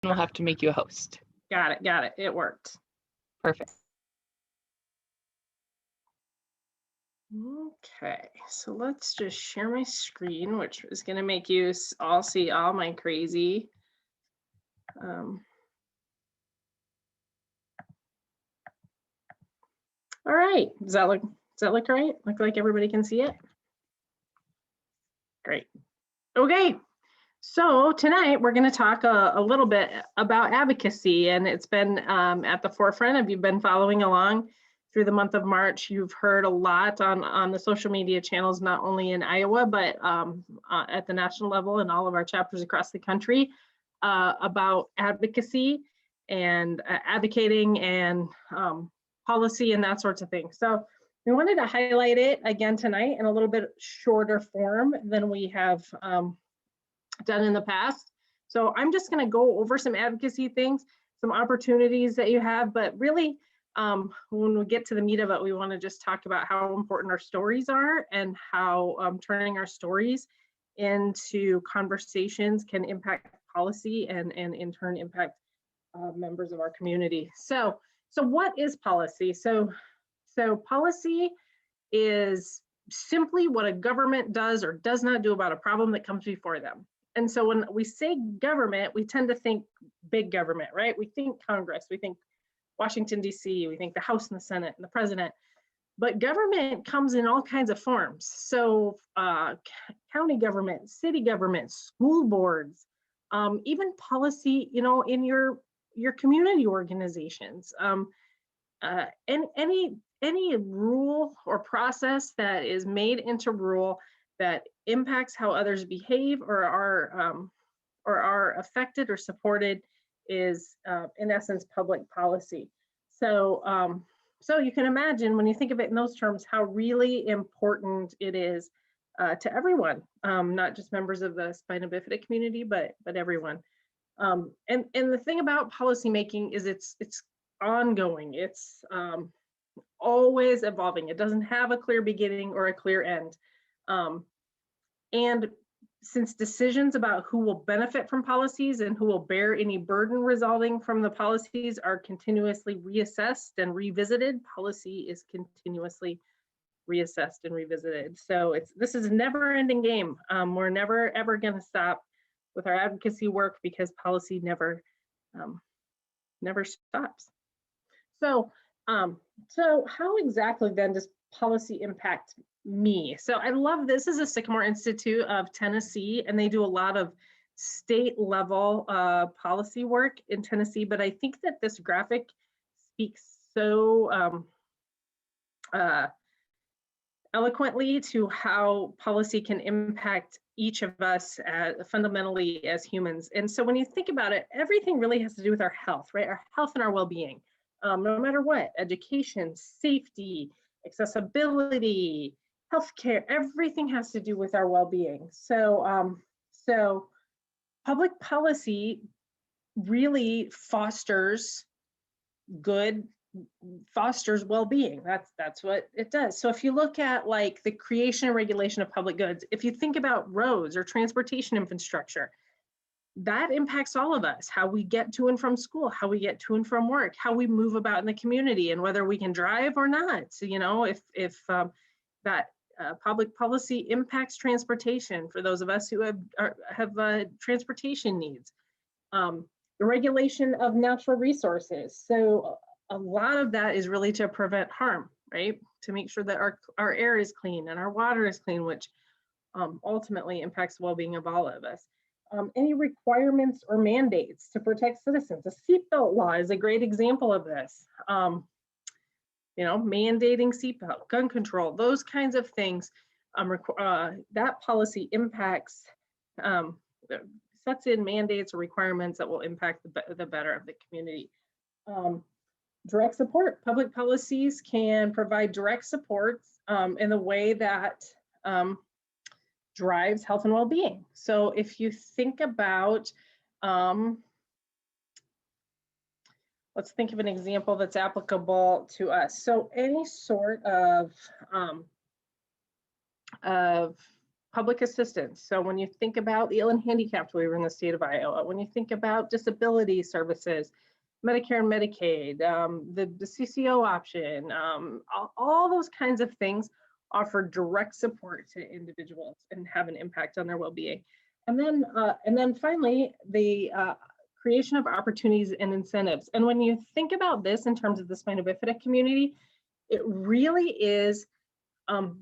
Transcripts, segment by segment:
we'll have to make you a host. Got it. It worked. Perfect. Okay, so let's just share my screen, which is going to make you all see all my crazy. All right, does that look right? Look like everybody can see it? Great. Okay, so tonight we're going to talk a little bit about advocacy, and it's been at the forefront. If you've been following along through the month of March, you've heard a lot on the social media channels, not only in Iowa, but at the national level and all of our chapters across the country about advocacy and advocating and policy and that sorts of things. So we wanted to highlight it again tonight in a little bit shorter form than we have done in the past. So I'm just going to go over some advocacy things, some opportunities that you have, but really when we get to the meat of it, we want to just talk about how important our stories are and how turning our stories into conversations can impact policy and in turn impact members of our community. So what is policy? So policy is simply what a government does or does not do about a problem that comes before them. And so when we say government, we tend to think big government, right? We think Congress, we think Washington, D.C., we think the House and the Senate and the president. But government comes in all kinds of forms. So county government, city government, school boards, even policy, in your community organizations. Any rule or process that is made into rule that impacts how others behave or are affected or supported is in essence public policy. So you can imagine when you think of it in those terms how really important it is to everyone, not just members of the Spina Bifida community, but everyone. And the thing about policymaking is it's ongoing. It's always evolving. It doesn't have a clear beginning or a clear end. And since decisions about who will benefit from policies and who will bear any burden resulting from the policies are continuously reassessed and revisited, policy is continuously reassessed and revisited. So this is a never-ending game. We're never ever going to stop with our advocacy work because policy never stops. So how exactly then does policy impact me? So I love this is a Sycamore Institute of Tennessee, and they do a lot of state level policy work in Tennessee, but I think that this graphic speaks so eloquently to how policy can impact each of us fundamentally as humans. And so when you think about it, everything really has to do with our health, right? Our health and our well-being, no matter what, education, safety, accessibility, healthcare, everything has to do with our well-being. So public policy really fosters well-being. That's what it does. So if you look at like the creation and regulation of public goods, if you think about roads or transportation infrastructure, that impacts all of us, how we get to and from school, how we get to and from work, how we move about in the community, and whether we can drive or not. So, if that public policy impacts transportation for those of us who have transportation needs, the regulation of natural resources. So a lot of that is really to prevent harm, right? To make sure that our air is clean and our water is clean, which ultimately impacts the well-being of all of us. Any requirements or mandates to protect citizens. The seatbelt law is a great example of this. Mandating seatbelt, gun control, those kinds of things. That policy impacts, sets in mandates or requirements that will impact the better of the community. Direct support. Public policies can provide direct support in the way that drives health and well-being. So if you think about, let's think of an example that's applicable to us. So any sort of public assistance. So when you think about the ill and handicapped waiver in the state of Iowa, when you think about disability services, Medicare and Medicaid, the CCO option, all those kinds of things offer direct support to individuals and have an impact on their well-being. And then finally, the creation of opportunities and incentives. And when you think about this in terms of the spina bifida community, it really is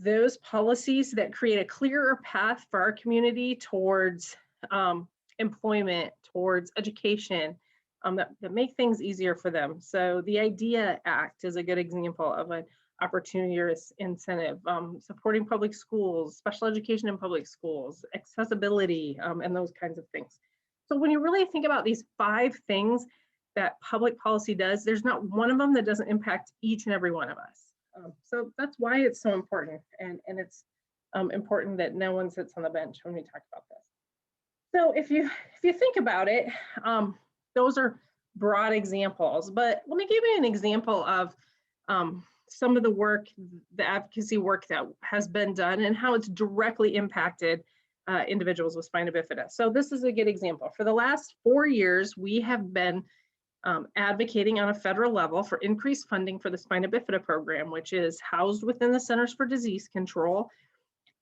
those policies that create a clearer path for our community towards employment, towards education, that make things easier for them. So the IDEA Act is a good example of an opportunity or incentive, supporting public schools, special education in public schools, accessibility, and those kinds of things. So when you really think about these 5 things that public policy does, there's not one of them that doesn't impact each and every one of us. So that's why it's so important, and it's important that no one sits on the bench when we talk about this. So if you think about it, those are broad examples, but let me give you an example of some of the work, the advocacy work that has been done and how it's directly impacted individuals with spina bifida. So this is a good example. For the last 4 years, we have been advocating on a federal level for increased funding for the spina bifida program, which is housed within the Centers for Disease Control.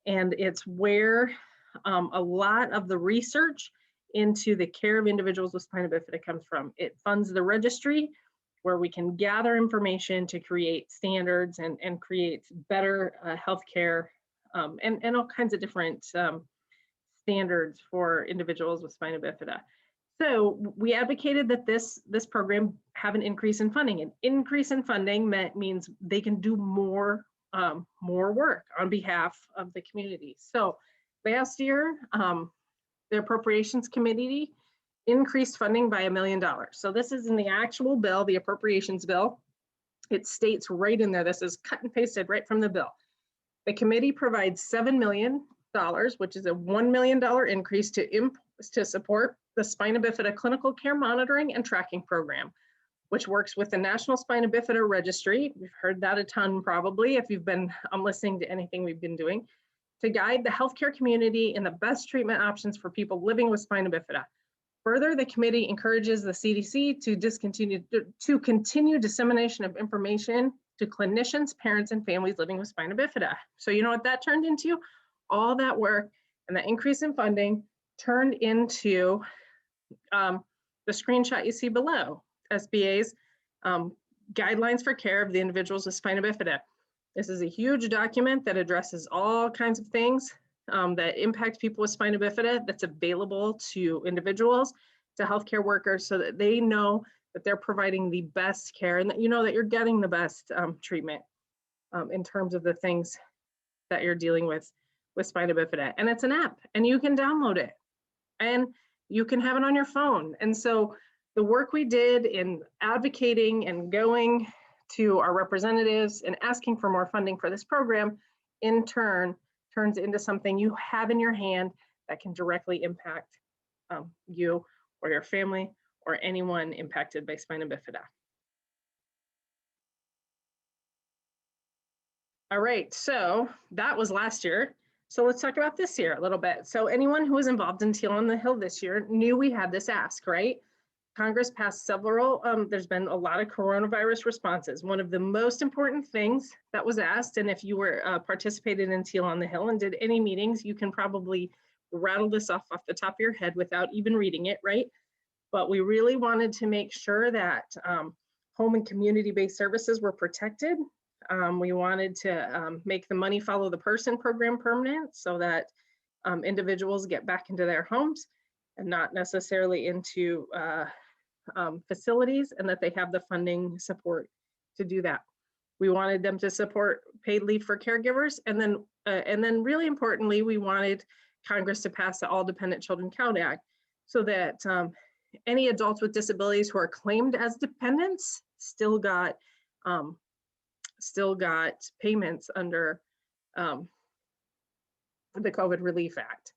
And it's where a lot of the research into the care of individuals with spina bifida comes from. It funds the registry where we can gather information to create standards and create better healthcare and all kinds of different standards for individuals with spina bifida. So we advocated that this program have an increase in funding. An increase in funding means they can do more work on behalf of the community. So last year, the Appropriations Committee increased funding by $1 million. So this is in the actual bill, the appropriations bill. It states right in there, this is cut and pasted right from the bill. The committee provides $7 million, which is a $1 million increase to support the Spina Bifida Clinical Care Monitoring and Tracking Program, which works with the National Spina Bifida Registry. We've heard that a ton probably if you've been listening to anything we've been doing, to guide the healthcare community in the best treatment options for people living with spina bifida. Further, the committee encourages the CDC to continue dissemination of information to clinicians, parents, and families living with spina bifida. So you know what that turned into? All that work and the increase in funding turned into the screenshot you see below, SBA's guidelines for care of the individuals with spina bifida. This is a huge document that addresses all kinds of things that impact people with spina bifida, that's available to individuals, to healthcare workers, so that they know that they're providing the best care and that you know that you're getting the best treatment in terms of the things that you're dealing with spina bifida. And it's an app, and you can download it, and you can have it on your phone. And so the work we did in advocating and going to our representatives and asking for more funding for this program, in turn, turns into something you have in your hand that can directly impact you or your family or anyone impacted by spina bifida. All right, so that was last year. So let's talk about this year a little bit. So anyone who was involved in Teal on the Hill this year knew we had this ask, right? Congress passed several, there's been a lot of coronavirus responses. One of the most important things that was asked, and if you were participated in Teal on the Hill and did any meetings, you can probably rattle this off the top of your head without even reading it, right? But we really wanted to make sure that home and community-based services were protected. We wanted to make the money follow the person program permanent so that individuals get back into their homes and not necessarily into facilities, and that they have the funding support to do that. We wanted them to support paid leave for caregivers, and then really importantly, we wanted Congress to pass the All Dependent Children Count Act so that any adults with disabilities who are claimed as dependents still got payments under the COVID Relief Act.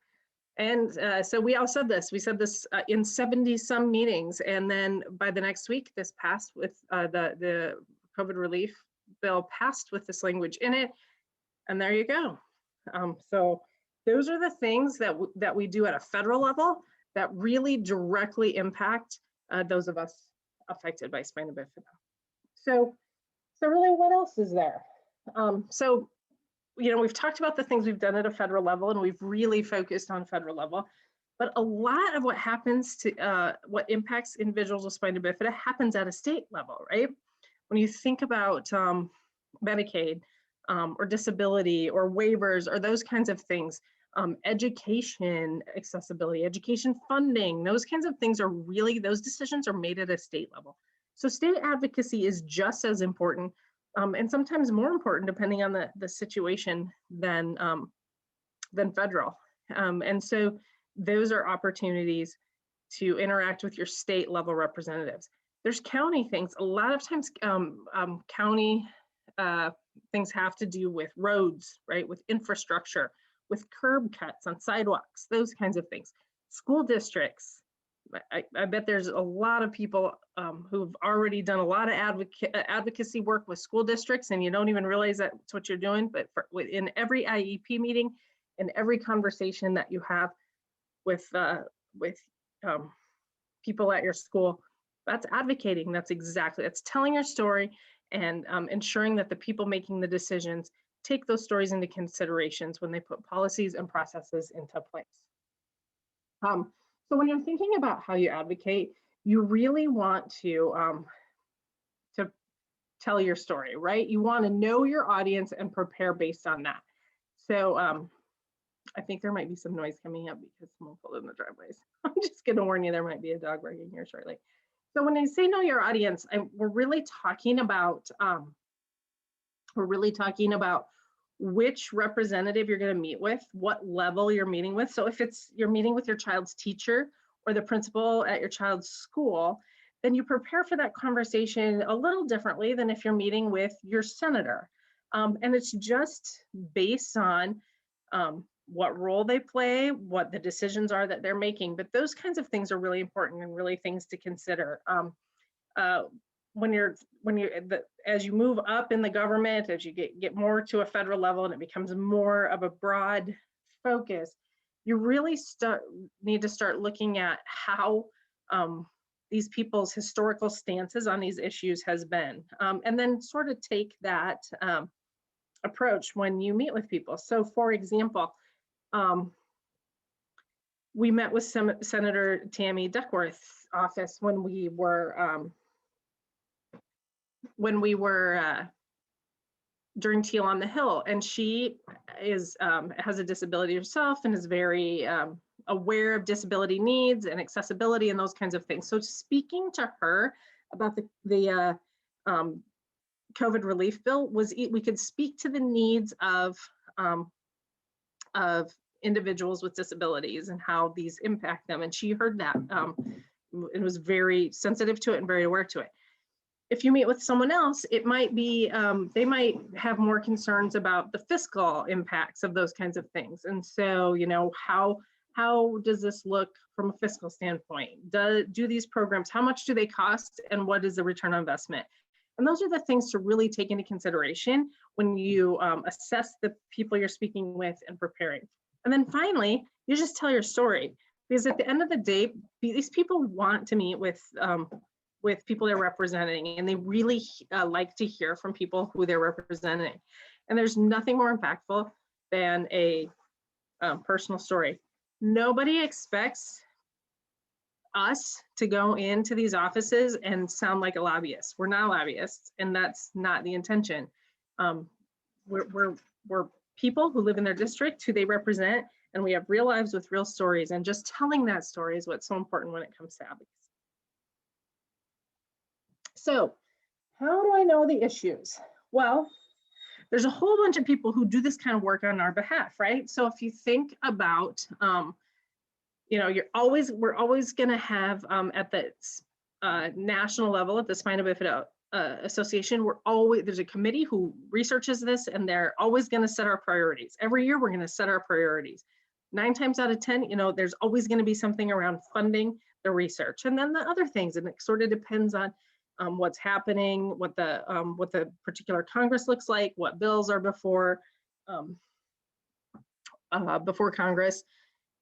And so we all said this. We said this in 70 some meetings, and then by the next week, this passed with the COVID relief bill passed with this language in it, and there you go. So Those are the things that we do at a federal level that really directly impact those of us affected by spina bifida. So really, what else is there? So, we've talked about the things we've done at a federal level, and we've really focused on federal level. But a lot of what happens to what impacts individuals with spina bifida happens at a state level, right? When you think about Medicaid or disability or waivers or those kinds of things, education accessibility, education funding, those kinds of things are really, those decisions are made at a state level. So state advocacy is just as important and sometimes more important depending on the situation than federal. And so those are opportunities to interact with your state level representatives. There's county things. A lot of times county things have to do with roads, right? With infrastructure, with curb cuts on sidewalks, those kinds of things. School districts. I bet there's a lot of people who've already done a lot of advocacy work with school districts, and you don't even realize that's what you're doing. But in every IEP meeting, in every conversation that you have with people at your school, that's advocating. That's telling your story and ensuring that the people making the decisions take those stories into considerations when they put policies and processes into place. So when you're thinking about how you advocate, you really want to tell your story, right? You want to know your audience and prepare based on that. So I think there might be some noise coming up because someone pulled in the driveways. I'm just going to warn you, there might be a dog barking here shortly. So when I say know your audience, we're really talking about which representative you're going to meet with, what level you're meeting with. So if you're meeting with your child's teacher or the principal at your child's school, then you prepare for that conversation a little differently than if you're meeting with your senator. And it's just based on what role they play, what the decisions are that they're making. But those kinds of things are really important and really things to consider. As you move up in the government, as you get more to a federal level and it becomes more of a broad focus, you really need to start looking at how these people's historical stances on these issues has been, and then sort of take that approach when you meet with people. So for example, we met with Senator Tammy Duckworth's office when we were during Teal on the Hill, and she has a disability herself and is very aware of disability needs and accessibility and those kinds of things. So speaking to her about the COVID relief bill we could speak to the needs of individuals with disabilities and how these impact them, and she heard that and was very sensitive to it and very aware to it. If you meet with someone else, it might be, they might have more concerns about the fiscal impacts of those kinds of things. And so, how does this look from a fiscal standpoint? Do these programs, how much do they cost and what is the return on investment? And those are the things to really take into consideration when you assess the people you're speaking with and preparing. And then finally, you just tell your story, because at the end of the day, these people want to meet with people they're representing, and they really like to hear from people who they're representing. And there's nothing more impactful than a personal story. Nobody expects us to go into these offices and sound like a lobbyist. We're not lobbyists, and that's not the intention. We're people who live in their district, who they represent, and we have real lives with real stories, and just telling that story is what's so important when it comes to advocacy. So how do I know the issues? Well, there's a whole bunch of people who do this kind of work on our behalf, right? So if you think about, we're always going to have at the national level, at the Spina Bifida Association, there's a committee who researches this, and they're always going to set our priorities. Every year, we're going to set our priorities. 9 times out of 10, there's always going to be something around funding the research, and then the other things, and it sort of depends on what's happening, what the particular Congress looks like, what bills are before before Congress.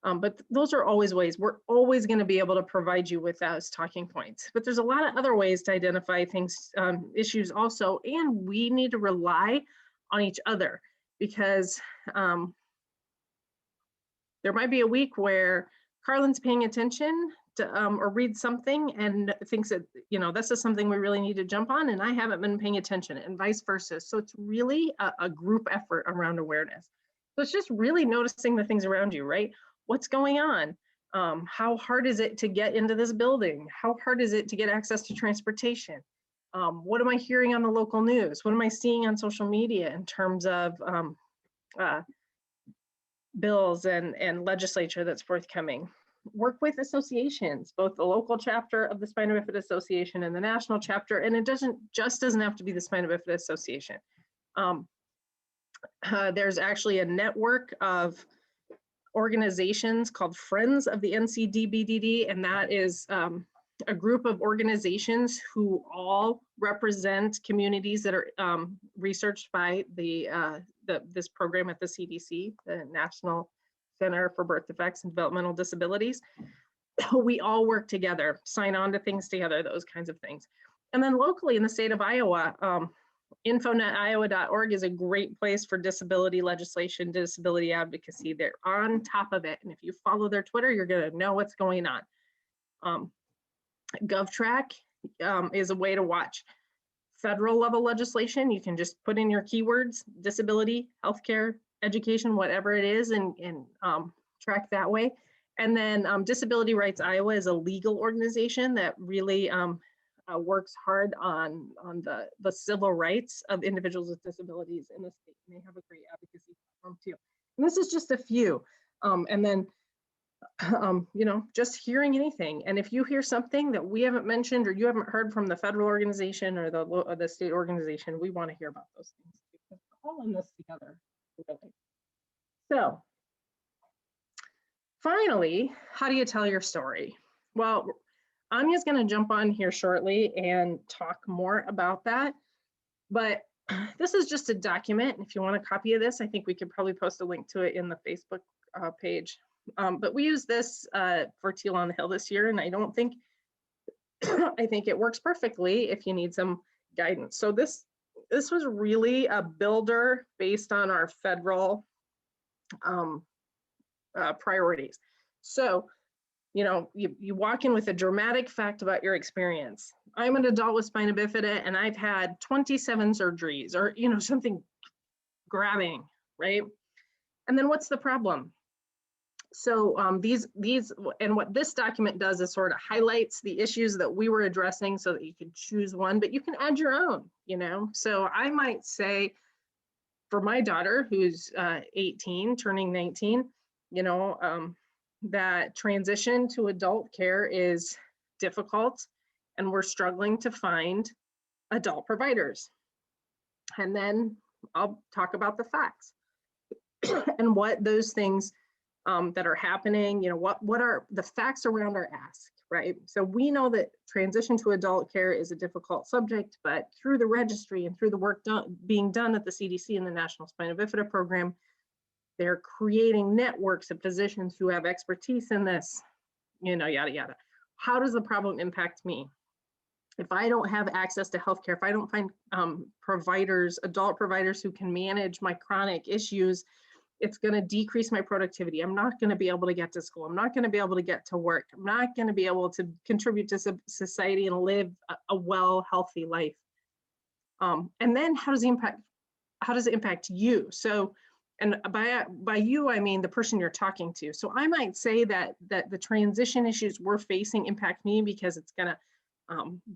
But those are always ways. We're always going to be able to provide you with those talking points. But there's a lot of other ways to identify things, issues also, and we need to rely on each other, because there might be a week where Carlin's paying attention to, or reads something and thinks that, this is something we really need to jump on, and I haven't been paying attention, and vice versa. So it's really a group effort around awareness. So it's just really noticing the things around you, right? What's going on? How hard is it to get into this building? How hard is it to get access to transportation? What am I hearing on the local news? What am I seeing on social media in terms of bills and legislature that's forthcoming? Work with associations, both the local chapter of the Spina Bifida Association and the national chapter, and it doesn't have to be the Spina Bifida Association. There's actually a network of organizations called Friends of the NCDBDD, and that is a group of organizations who all represent communities that are researched by this program at the CDC, the National Center for Birth Defects and Developmental Disabilities. We all work together, sign on to things together, those kinds of things. And then locally in the state of Iowa, infonetiowa.org is a great place for disability legislation, disability advocacy. They're on top of it. And if you follow their Twitter, you're going to know what's going on. GovTrack is a way to watch federal level legislation. You can just put in your keywords, disability, healthcare, education, whatever it is, and track that way. And then Disability Rights Iowa is a legal organization that really works hard on the civil rights of individuals with disabilities in the state. And they have a great advocacy platform too. And this is just a few. And then, just hearing anything. And if you hear something that we haven't mentioned or you haven't heard from the federal organization or the state organization, we want to hear about those things because we're all in this together, really. So finally, how do you tell your story? Well, Anya's going to jump on here shortly and talk more about that. But this is just a document. If you want a copy of this, I think we could probably post a link to it in the Facebook page. But we use this for Teal on the Hill this year, and I think it works perfectly if you need some guidance. So this was really a builder based on our federal priorities. So, you walk in with a dramatic fact about your experience. I'm an adult with spina bifida and I've had 27 surgeries or, something grabbing, right? And then what's the problem? So these and what this document does is sort of highlights the issues that we were addressing so that you can choose one, but you can add your own, So I might say for my daughter who's 18, turning 19, that transition to adult care is difficult and we're struggling to find adult providers. And then I'll talk about the facts and what those things that are happening, what are the facts around our ask, right? So we know that transition to adult care is a difficult subject, but through the registry and through the work being done at the CDC and the National Spina Bifida Program, they're creating networks of physicians who have expertise in this, yada, yada. How does the problem impact me? If I don't have access to healthcare, if I don't find providers, adult providers who can manage my chronic issues, it's going to decrease my productivity. I'm not going to be able to get to school. I'm not going to be able to get to work. I'm not going to be able to contribute to society and live a well, healthy life. And then how does it impact you? So, and by you, I mean the person you're talking to. So I might say that the transition issues we're facing impact me because it's going to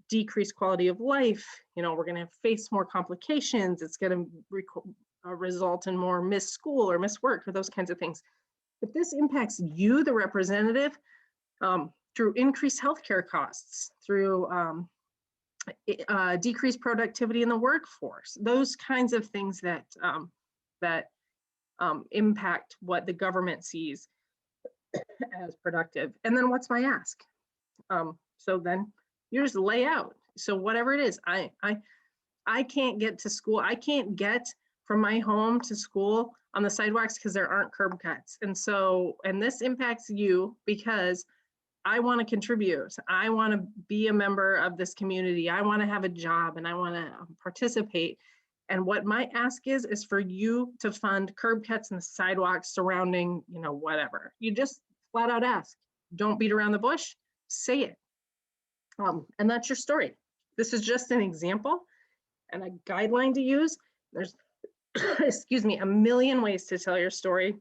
decrease quality of life. We're going to face more complications. It's going to result in more missed school or missed work or those kinds of things. If this impacts you, the representative, through increased healthcare costs, through decreased productivity in the workforce, those kinds of things that impact what the government sees as productive. And then what's my ask? So then you just lay out. So whatever it is, I can't get to school. I can't get from my home to school on the sidewalks because there aren't curb cuts. And this impacts you because I want to contribute. I want to be a member of this community. I want to have a job and I want to participate. And what my ask is for you to fund curb cuts and sidewalks surrounding, whatever. You just flat out ask. Don't beat around the bush, say it. And that's your story. This is just an example and a guideline to use. There's, excuse me, a million ways to tell your story.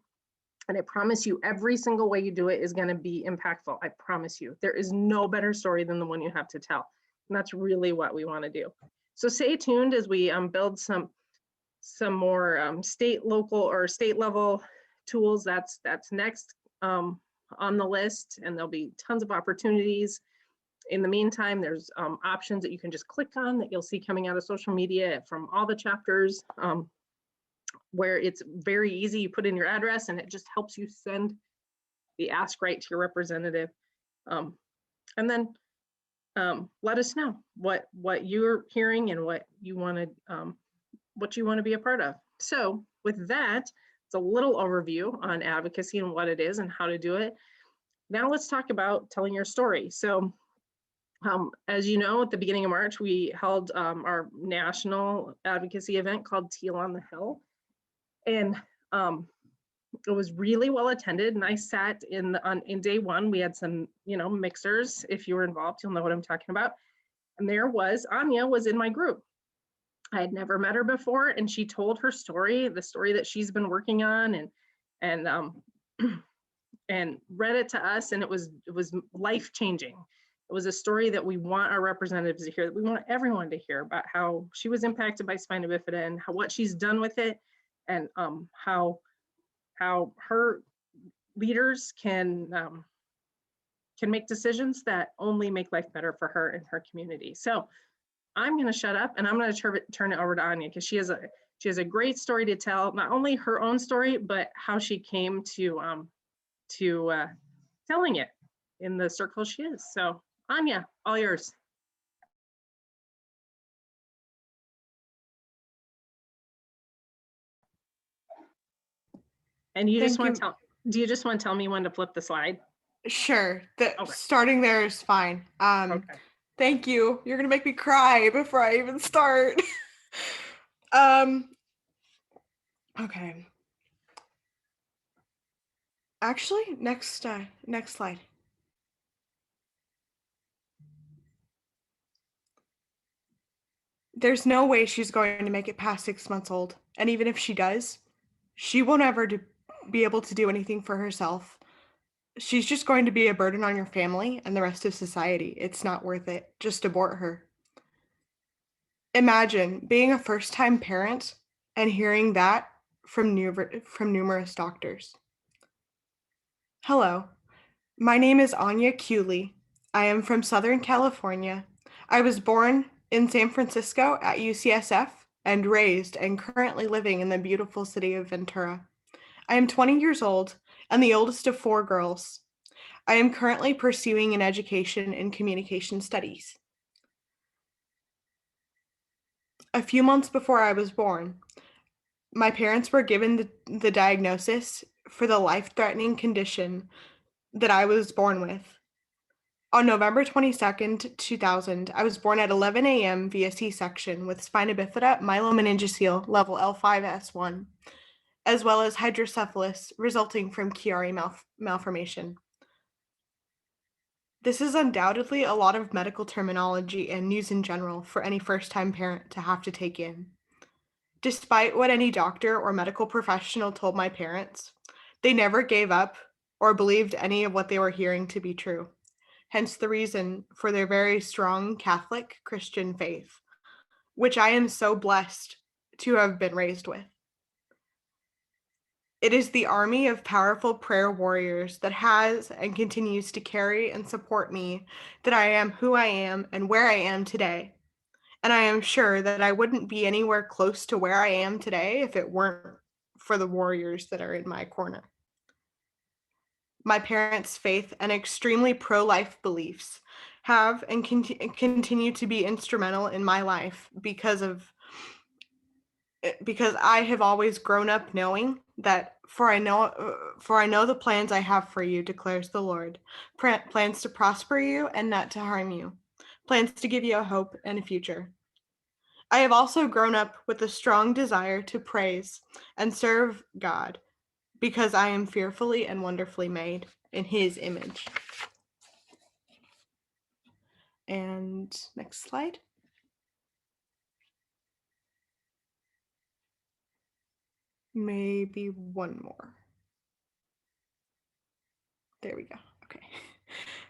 And I promise you, every single way you do it is going to be impactful. I promise you, there is no better story than the one you have to tell. And that's really what we want to do. So stay tuned as we build some more state, local, or state level tools. That's next on the list, and there'll be tons of opportunities. In the meantime, there's options that you can just click on that you'll see coming out of social media from all the chapters, where it's very easy. You put in your address and it just helps you send the ask right to your representative. And then let us know what you're hearing and what you want to be a part of. So with that, it's a little overview on advocacy and what it is and how to do it. Now let's talk about telling your story. So as you know, at the beginning of March, we held our national advocacy event called Teal on the Hill. And it was really well attended. And I sat in day one. We had some, mixers. If you were involved, you'll know what I'm talking about. And there was Anya was in my group. I had never met her before, and she told her story, the story that she's been working on, and read it to us, and it was life changing. It was a story that we want our representatives to hear, that we want everyone to hear about how she was impacted by spina bifida and what she's done with it, and how her leaders can make decisions that only make life better for her and her community. So I'm going to shut up and I'm going to turn it over to Anya, because she has a great story to tell, not only her own story, but how she came to telling it in the circle she is. So Anya, all yours. And do you just want to tell me when to flip the slide? Sure. Okay. Starting there is fine. Okay. Thank you. You're gonna make me cry before I even start. Okay. Actually, next slide. There's no way she's going to make it past 6 months old. And even if she does, she won't ever be able to do anything for herself. She's just going to be a burden on your family and the rest of society. It's not worth it. Just abort her. Imagine being a first-time parent and hearing that from numerous doctors. Hello, my name is Anya Kewley. I am from Southern California. I was born in San Francisco at UCSF and raised and currently living in the beautiful city of Ventura. I am 20 years old and the oldest of 4 girls. I am currently pursuing an education in communication studies. A few months before I was born, my parents were given the diagnosis for the life-threatening condition that I was born with. On November 22nd, 2000, I was born at 11 a.m. via C-section with spina bifida, myelomeningocele level L5S1, as well as hydrocephalus resulting from Chiari malformation. This is undoubtedly a lot of medical terminology and news in general for any first-time parent to have to take in. Despite what any doctor or medical professional told my parents, they never gave up or believed any of what they were hearing to be true. Hence the reason for their very strong Catholic Christian faith, which I am so blessed to have been raised with. It is the army of powerful prayer warriors that has and continues to carry and support me that I am who I am and where I am today. And I am sure that I wouldn't be anywhere close to where I am today if it weren't for the warriors that are in my corner. My parents' faith and extremely pro-life beliefs have and continue to be instrumental in my life because of because I have always grown up knowing that for I know the plans I have for you, declares the Lord, plans to prosper you and not to harm you, plans to give you a hope and a future. I have also grown up with a strong desire to praise and serve God because I am fearfully and wonderfully made in His image. And next slide. Maybe one more. There we go. Okay.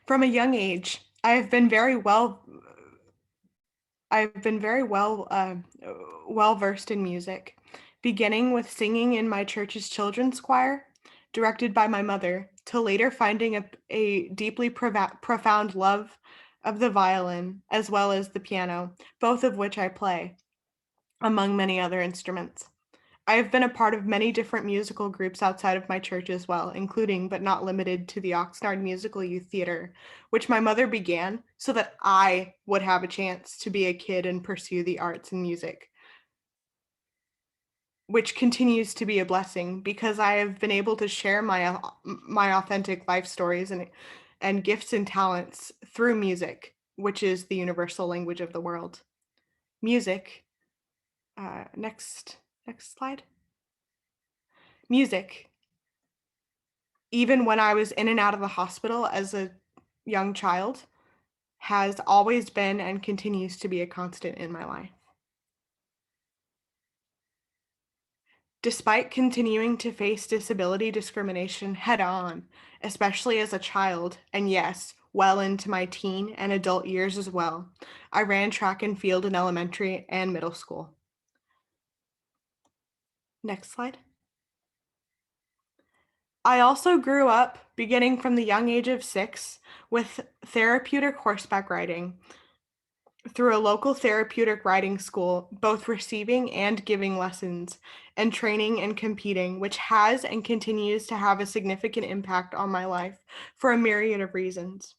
From a young age, I've been very well well versed in music, beginning with singing in my church's children's choir, directed by my mother, to later finding a deeply profound love of the violin as well as the piano, both of which I play, among many other instruments. I have been a part of many different musical groups outside of my church as well, including but not limited to the Oxnard Musical Youth Theater, which my mother began so that I would have a chance to be a kid and pursue the arts and music, which continues to be a blessing because I have been able to share my authentic life stories and gifts and talents through music, which is the universal language of the world. Music. Next slide. Music, even when I was in and out of the hospital as a young child, has always been and continues to be a constant in my life. Despite continuing to face disability discrimination head on, especially as a child, and yes, well into my teen and adult years as well, I ran track and field in elementary and middle school. Next slide. I also grew up, beginning from the young age of 6, with therapeutic horseback riding through a local therapeutic riding school, both receiving and giving lessons, and training and competing, which has and continues to have a significant impact on my life for a myriad of reasons.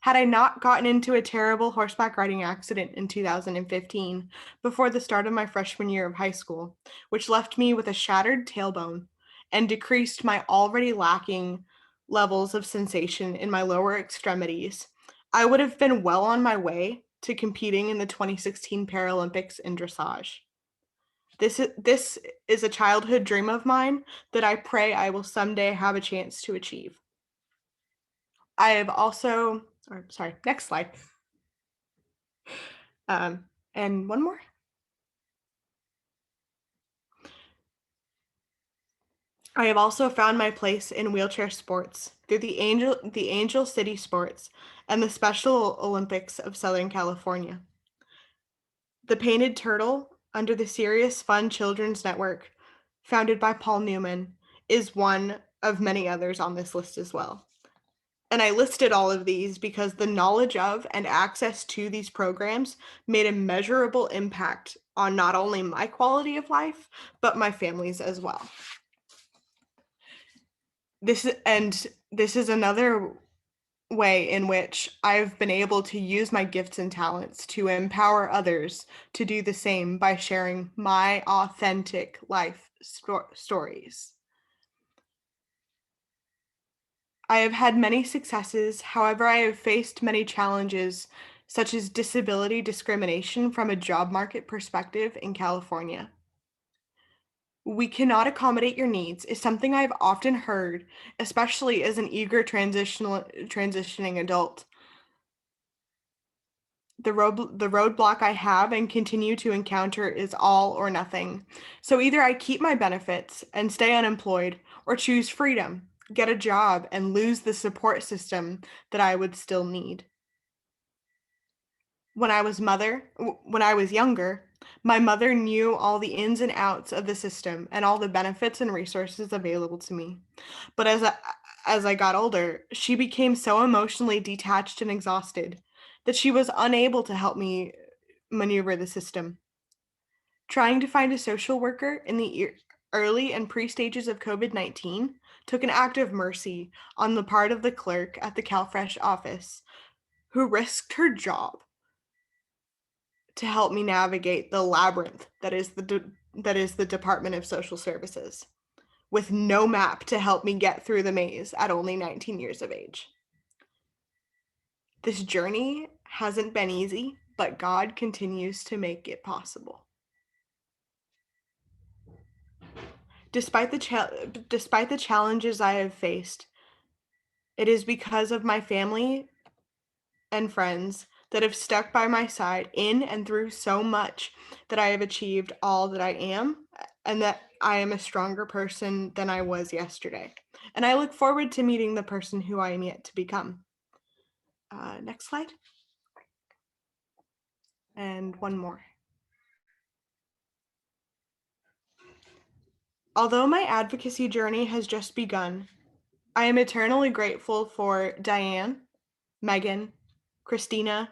Had I not gotten into a terrible horseback riding accident in 2015, before the start of my freshman year of high school, which left me with a shattered tailbone and decreased my already lacking levels of sensation in my lower extremities, I would have been well on my way to competing in the 2016 Paralympics in dressage. This is a childhood dream of mine that I pray I will someday have a chance to achieve. I have also, next slide. And one more. I have also found my place in wheelchair sports through the Angel City Sports and the Special Olympics of Southern California. The Painted Turtle, under the Serious Fun Children's Network, founded by Paul Newman, is one of many others on this list as well. And I listed all of these because the knowledge of and access to these programs made a measurable impact on not only my quality of life, but my family's as well. This is another way in which I've been able to use my gifts and talents to empower others to do the same by sharing my authentic life stories. I have had many successes, however, I have faced many challenges, such as disability discrimination from a job market perspective in California. We cannot accommodate your needs is something I've often heard, especially as an eager transitioning adult. The roadblock I have and continue to encounter is all or nothing. So either I keep my benefits and stay unemployed, or choose freedom, get a job, and lose the support system that I would still need. When I was younger, my mother knew all the ins and outs of the system and all the benefits and resources available to me. But as I got older, she became so emotionally detached and exhausted that she was unable to help me maneuver the system. Trying to find a social worker in the early and pre-stages of COVID-19 took an act of mercy on the part of the clerk at the CalFresh office, who risked her job to help me navigate the labyrinth that is the that is the Department of Social Services, with no map to help me get through the maze at only 19 years of age. This journey hasn't been easy, but God continues to make it possible. Despite the challenges I have faced, it is because of my family and friends that have stuck by my side in and through so much that I have achieved all that I am, and that I am a stronger person than I was yesterday. And I look forward to meeting the person who I am yet to become. Next slide. And one more. Although my advocacy journey has just begun, I am eternally grateful for Diane, Megan, Christina,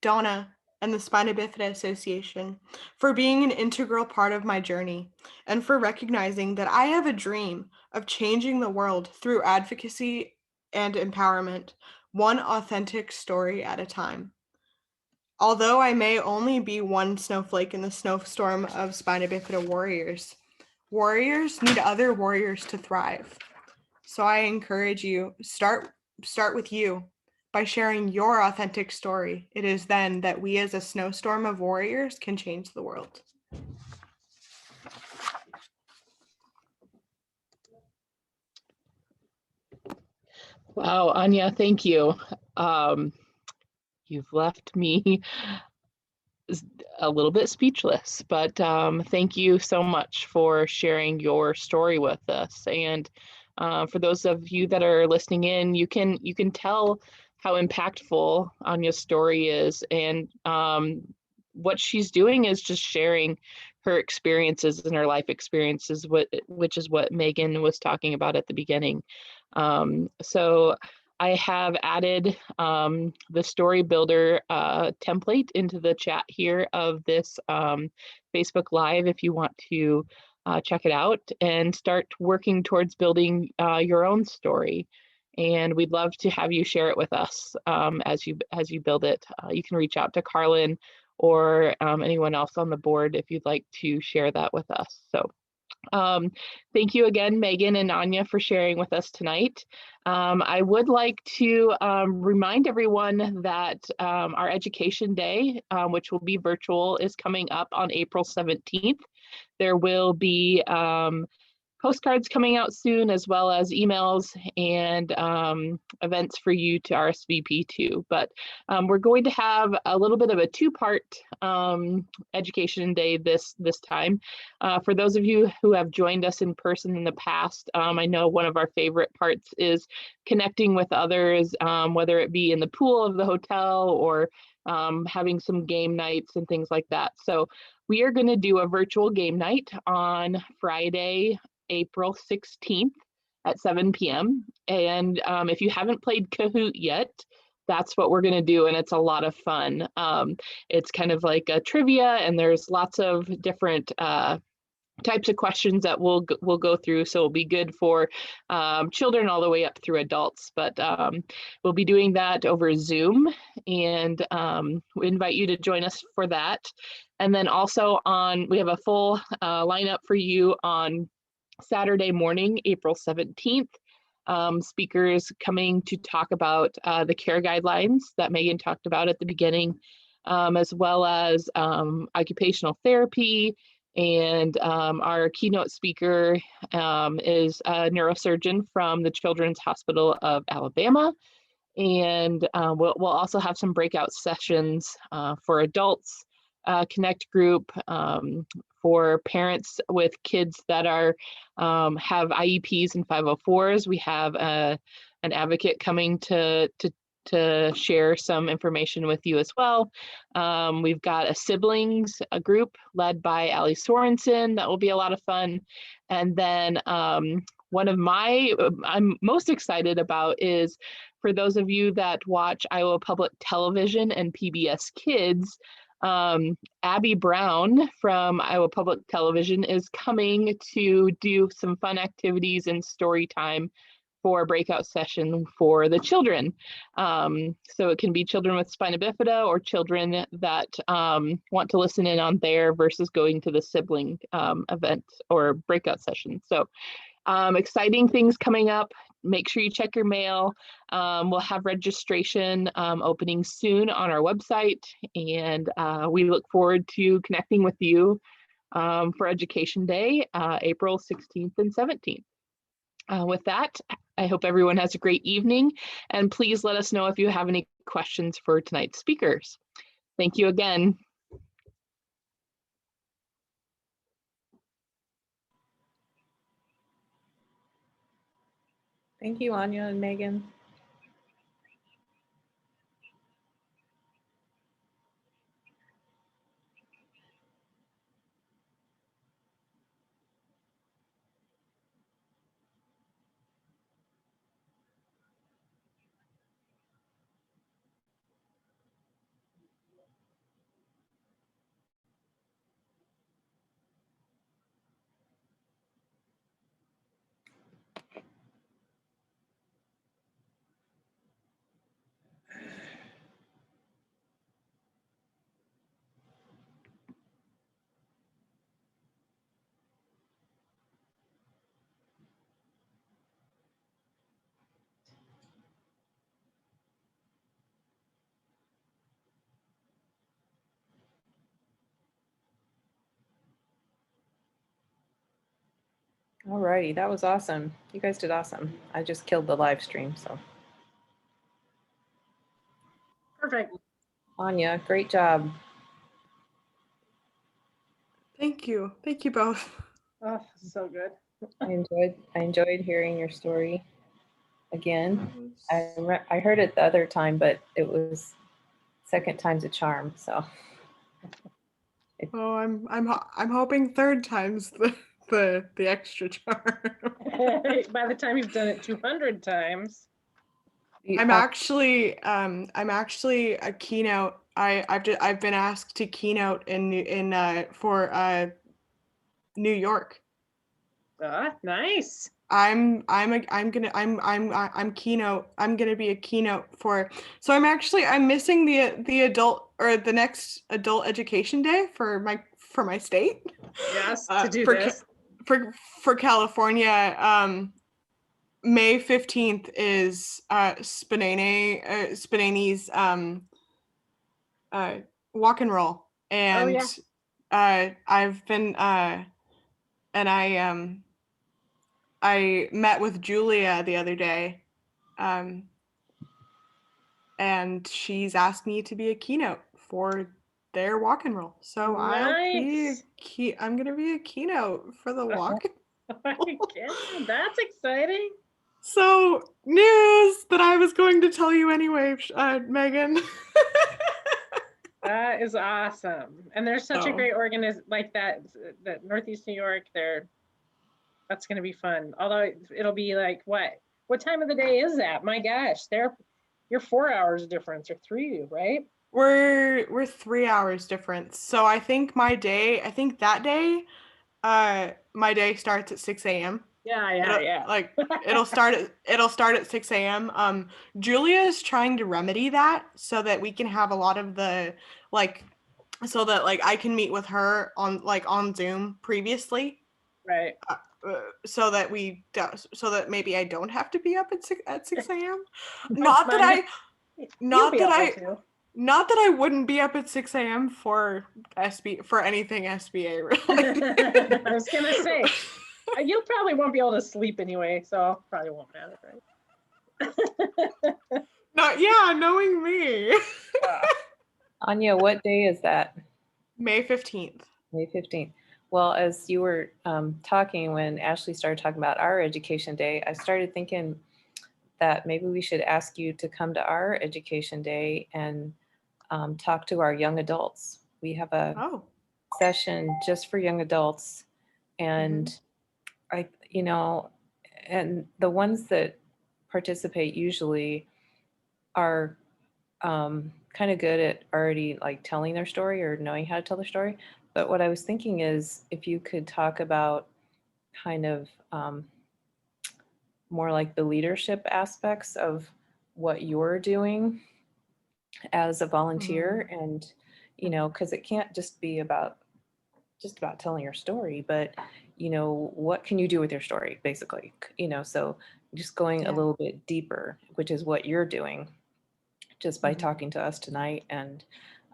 Donna, and the Spina Bifida Association for being an integral part of my journey, and for recognizing that I have a dream of changing the world through advocacy and empowerment, one authentic story at a time. Although I may only be one snowflake in the snowstorm of Spina Bifida warriors, warriors need other warriors to thrive. So I encourage you, start with you. By sharing your authentic story, it is then that we as a snowstorm of warriors can change the world. Wow, Anya, thank you. You've left me a little bit speechless, but thank you so much for sharing your story with us. And for those of you that are listening in, you can tell how impactful Anya's story is, and what she's doing is just sharing her experiences and her life experiences, which is what Megan was talking about at the beginning. So I have added the story builder template into the chat here of this Facebook Live if you want to check it out and start working towards building your own story. And we'd love to have you share it with us as you build it. You can reach out to Carlin or anyone else on the board if you'd like to share that with us. So thank you again, Megan and Anya, for sharing with us tonight. I would like to remind everyone that our Education Day, which will be virtual, is coming up on April 17th. There will be postcards coming out soon, as well as emails and events for you to RSVP to. But we're going to have a little bit of a two-part Education Day this time. For those of you who have joined us in person in the past, I know one of our favorite parts is connecting with others, whether it be in the pool of the hotel or having some game nights and things like that. So we are going to do a virtual game night on Friday, April 16th at 7 p.m. And if you haven't played Kahoot yet, that's what we're going to do, and it's a lot of fun. It's kind of like a trivia, and there's lots of different types of questions that we'll go through, so it'll be good for children all the way up through adults. But we'll be doing that over Zoom, and we invite you to join us for that. And then also we have a full lineup for you on Saturday morning, April 17th. Speakers coming to talk about the care guidelines that Megan talked about at the beginning, as well as occupational therapy. And our keynote speaker is a neurosurgeon from the Children's Hospital of Alabama. And we'll also have some breakout sessions for adults, connect group, for parents with kids that have IEPs and 504s. We have an advocate coming to share some information with you as well. We've got a siblings group led by Sorensen. That will be a lot of fun. And then one of I'm most excited about is for those of you that watch Iowa Public Television and PBS Kids, Abby Brown from Iowa Public Television is coming to do some fun activities and story time for a breakout session for the children. So it can be children with spina bifida or children that want to listen in on there versus going to the sibling event or breakout session. So exciting things coming up. Make sure you check your mail. We'll have registration opening soon on our website, and we look forward to connecting with you for Education Day, April 16th and 17th. With that, I hope everyone has a great evening, and please let us know if you have any questions for tonight's speakers. Thank you again. Thank you, Anya and Megan. Alrighty, that was awesome. You guys did awesome. I just killed the live stream, so. Perfect. Anya, great job. Thank you. Thank you both. Oh, so good. I enjoyed hearing your story again. I heard it the other time, but it was second time's a charm. So. Oh, I'm hoping third time's the extra charm. By the time you've done it 200 times. I'm actually a keynote. I've been asked to keynote for New York. Nice. I'm gonna be a keynote for. So I'm missing the adult or the next adult education day for my state. Yes, to do this. For California. May 15th is Spinani's walk and roll, and I've been and I met with Julia the other day, and she's asked me to be a keynote for their walk and roll. So nice. I'm gonna be a keynote for the walk. That's exciting. So news that I was going to tell you anyway, Megan. That is awesome. And there's such a great organization like that Northeast New York. That's going to be fun. Although it'll be like, what time of the day is that? My gosh, you're 4 hours difference or 3, right? We're 3 hours difference. So I think my day starts at 6 a.m. Yeah. Like it'll start at 6 a.m. Julia is trying to remedy that so that we can have a lot of the so that I can meet with her on Zoom previously. Right. So that maybe I don't have to be up at 6 a.m. Not that I wouldn't be up at 6 a.m. for anything SBA related. I was gonna say, you probably won't be able to sleep anyway, so probably won't matter, right? Knowing me. Anya, what day is that? May 15th. May 15th. Well, as you were talking, when Ashley started talking about our education day, I started thinking that maybe we should ask you to come to our education day and talk to our young adults. We have a session just for young adults, and and the ones that participate usually are kind of good at already telling their story or knowing how to tell their story. But what I was thinking is if you could talk about kind of more like the leadership aspects of what you're doing as a volunteer. And, because it can't just be about telling your story, but what can you do with your story, basically, so just going a Yeah. little bit deeper, which is what you're doing just by Mhm. talking to us tonight, and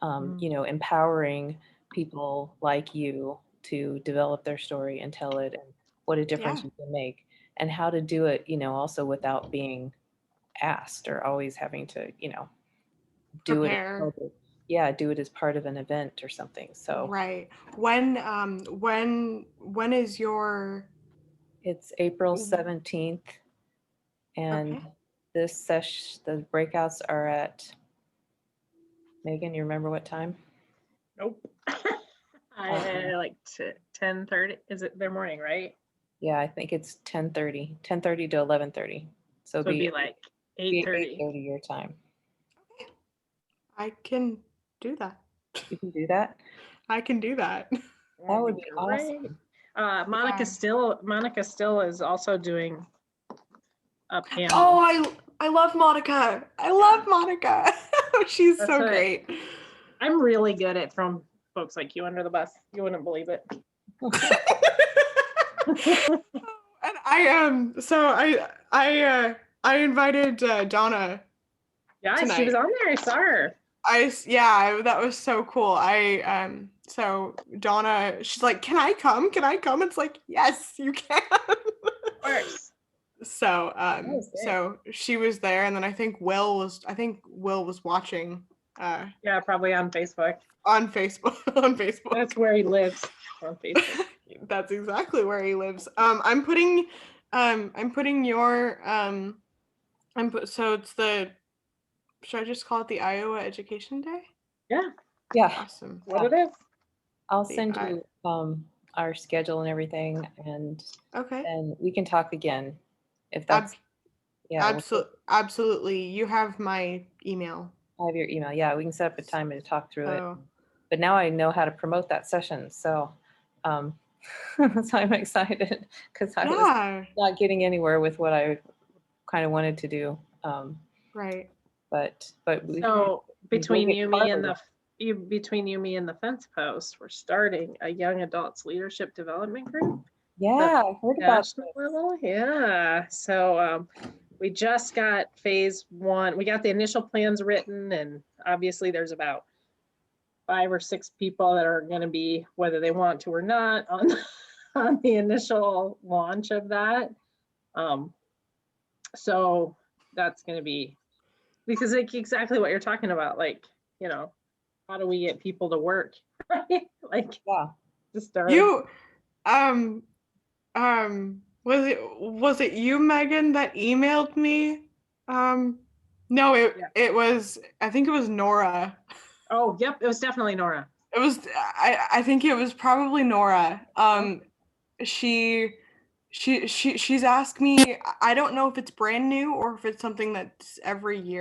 empowering people like you to develop their story and tell it, and what a difference Yeah. you can make, and how to do it, also without being asked or always having to, do it as Prepare. part of, do it as part of an event or something. So Right. When is your it's April 17th, and okay? the breakouts are at, Megan, you remember what time? Nope. I like 10:30. Is it their morning, right? Yeah, I think it's 10:30 to 11:30. So So it'd be like be 8:30. 8:30 your time. I can do that. You can do that? I can do that. That would be Great. awesome. Monica still is also doing a panel. Oh, I love Monica. I love Monica. She's That's so what- great. I'm really good at throwing folks like you under the bus. You wouldn't believe it. And I invited Donna. Yeah, Tonight. she was on there. I saw her. That was so cool. So Donna, she's like, "Can I come? Can I come?" It's like, "Yes, you can." Of course. So was great. so she was there, and then I think Will was watching Yeah, probably on Facebook. on Facebook on Facebook. That's where he lives, on Facebook. That's exactly where he lives. I'm putting your so it's the, should I just call it the Iowa Education Day? Yeah, Yeah, Awesome. what it is. I'll The send you our schedule and everything, and Okay. then we can talk again if that's, Absolutely. You have my email. I have your email. Yeah, we can set up a time to talk through it. So But now I know how to promote that session. So, so I'm excited because I was yeah, not getting anywhere with what I kind of wanted to do. right. But So between get you, me, and started. between you, me, and the fence post, we're starting a young adults leadership development group. Yeah, I heard about National level. Yeah. So we just got phase 1. We got the initial plans written, and obviously there's about 5 or 6 people that are going to be, whether they want to or not, on the initial launch of that. So that's going to be, because like exactly what you're talking about, like, how do we get people to work? Right? Like, Yeah. to start. You was it you, Megan, that emailed me? No, it was, I think it was Nora. Oh, yep, it was definitely Nora. It was, I think it was probably Nora. She's asked me, I don't know if it's brand new or if it's something that's every year.